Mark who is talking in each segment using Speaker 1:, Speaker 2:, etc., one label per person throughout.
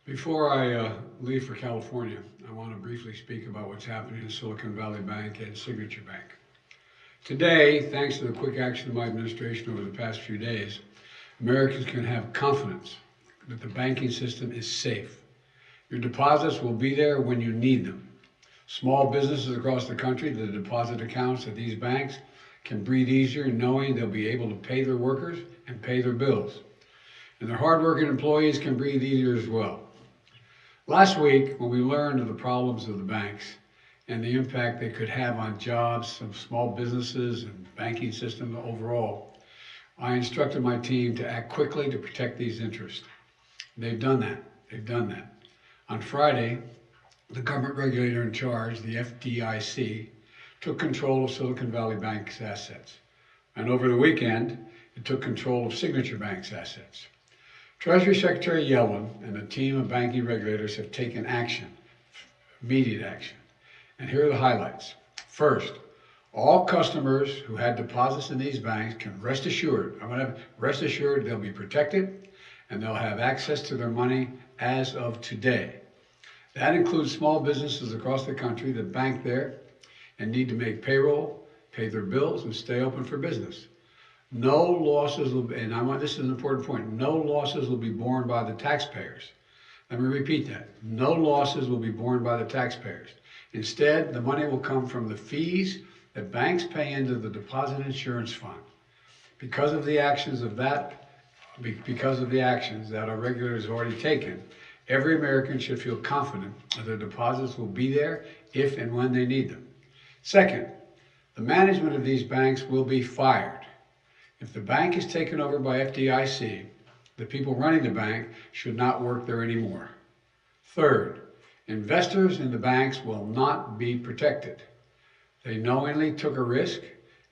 Speaker 1: Before I leave for California, I want to briefly speak about what's happening in Silicon Valley Bank and Signature Bank. Today, thanks to the quick action of my administration over the past few days, Americans can have confidence that the banking system is safe. Your deposits will be there when you need them. Small businesses across the country, the deposit accounts at these banks can breathe easier knowing they'll be able to pay their workers and pay their bills. And their hardworking employees can breathe easier as well. Last week, when we learned of the problems of the banks and the impact they could have on jobs of small businesses and banking system overall, I instructed my team to act quickly to protect these interests. They've done that. On Friday, the government regulator in charge, the FDIC, took control of Silicon Valley Bank's assets. And over the weekend, it took control of Signature Bank's assets. Treasury Secretary Yellen and a team of banking regulators have taken action, immediate action. And here are the highlights. First, all customers who had deposits in these banks can rest assured they'll be protected and they'll have access to their money as of today. That includes small businesses across the country that bank there and need to make payroll, pay their bills, and stay open for business. No losses will be, this is an important point, no losses will be borne by the taxpayers. Let me repeat that. No losses will be borne by the taxpayers. Instead, the money will come from the fees that banks pay into the deposit insurance fund. Because of the actions that our regulators have already taken, every American should feel confident that their deposits will be there if and when they need them. Second, the management of these banks will be fired. If the bank is taken over by FDIC, the people running the bank should not work there anymore. Third, investors in the banks will not be protected. They knowingly took a risk,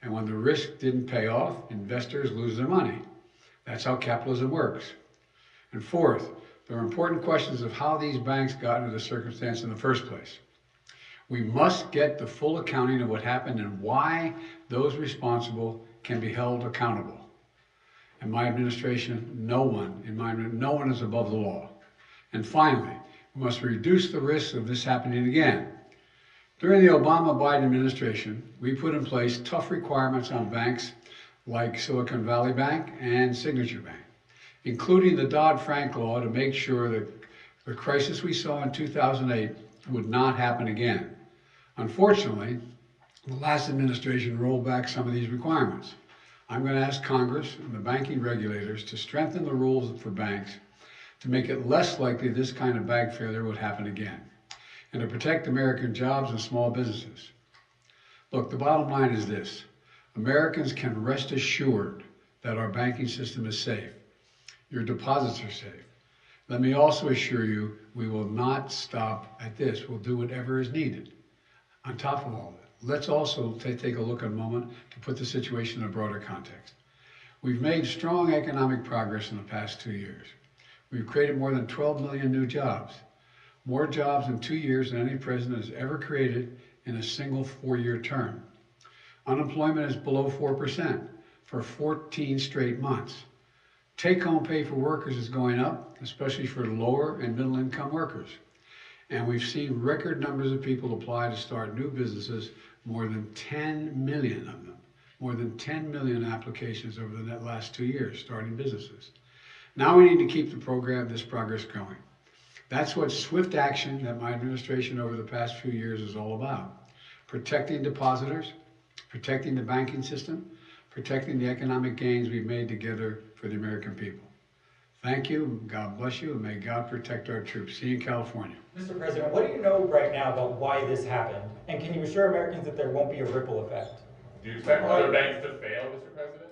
Speaker 1: and when the risk didn't pay off, investors lose their money. That's how capitalism works. And fourth, there are important questions of how these banks got into the circumstance in the first place. We must get the full accounting of what happened and why those responsible can be held accountable. In my administration, no one is above the law. And finally, we must reduce the risk of this happening again. During the Obama-Biden administration, we put in place tough requirements on banks like Silicon Valley Bank and Signature Bank, including the Dodd-Frank law to make sure that the crisis we saw in 2008 would not happen again. Unfortunately, the last administration rolled back some of these requirements. I'm going to ask Congress and the banking regulators to strengthen the rules for banks to make it less likely this kind of bank failure would happen again, and to protect American jobs and small businesses. Look, the bottom line is this. Americans can rest assured that our banking system is safe. Your deposits are safe. Let me also assure you, we will not stop at this. We'll do whatever is needed. On top of all that, let's also take a look at a moment to put the situation in a broader context. We've made strong economic progress in the past 2 years. We've created more than 12 million new jobs. More jobs in 2 years than any president has ever created in a single 4-year term. Unemployment is below 4% for 14 straight months. Take-home pay for workers is going up, especially for lower and middle-income workers. And we've seen record numbers of people apply to start new businesses, more than 10 million of them. More than 10 million applications over the last 2 years starting businesses. Now we need to keep this progress going. That's what swift action that my administration over the past few years is all about. Protecting depositors, protecting the banking system, protecting the economic gains we've made together for the American people. Thank you, God bless you, and may God protect our troops. See you in California.
Speaker 2: Mr. President, what do you know right now about why this happened? And can you assure Americans that there won't be a ripple effect?
Speaker 3: Do you expect other banks to fail, Mr. President?